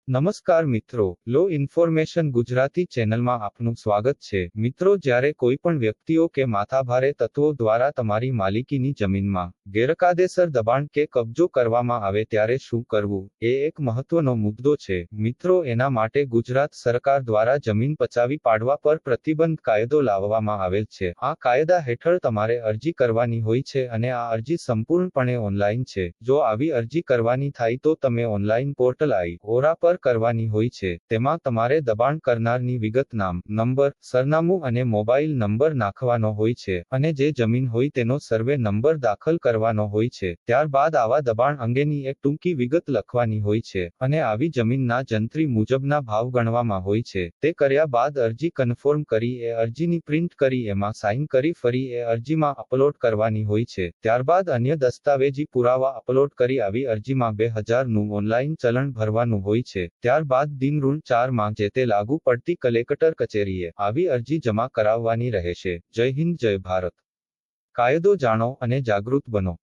નમસ્કાર મિત્રો, લો ઇન્ફોર્મેશન ગુજરાતી ચેનલમાં આપનું સ્વાગત છે. મિત્રો, જ્યારે કોઈ પણ વ્યક્તિઓ કે માથાભારે તત્વો દ્વારા તમારી માલિકીની જમીનમાં ગેરકાયદેસર દબાણ કે કબજો કરવામાં આવે ત્યારે શું કરવું, એ એક મહત્વનો મુદ્દો છે. મિત્રો, એના માટે ગુજરાત સરકાર દ્વારા જમીન પચાવી પાડવા પર પ્રતિબંધ કાયદો લાવવામાં આવેલ છે. આ કાયદા હેઠળ તમારે અરજી કરવાની હોય છે અને આ અરજી સંપૂર્ણપણે ઓનલાઈન છે. જો આવી અરજી કરવાની થાય તો તમે ઓનલાઈન પોર્ટલ ઓરા પર કરવાની હોય છે. તેમાં તમારે દબાણ કરનારની વિગત, નામ, નંબર, સરનામું અને મોબાઈલ નંબર નાખવાનો હોય છે અને જે જમીન હોય તેનો સર્વે નંબર દાખલ કરવાનો હોય છે. ત્યારબાદ આવા દબાણ અંગેની એક ટૂંકી વિગત લખવાની હોય છે અને આવી જમીનના જંત્રી મુજબના ભાવ ગણવામાં હોય છે. તે કર્યા બાદ અરજી કન્ફર્મ કરી એ અરજીની પ્રિન્ટ કરી એમાં સાઇન કરી ફરી એ અરજીમાં અપલોડ કરવાની હોય છે. ત્યારબાદ અન્ય દસ્તાવેજી પુરાવા અપલોડ કરી આવી અરજીમાં 2000નું ઓનલાઈન ચલણ ભરવાનું હોય છે. ત્યારબાદ દિન ઋણ 4 માં જે તે લાગુ પડતી કલેક્ટર કચેરીએ આવી અરજી જમા કરાવવાની રહેશે. જય હિન્દ, જય ભારત. કાયદો જાણો અને જાગૃત બનો.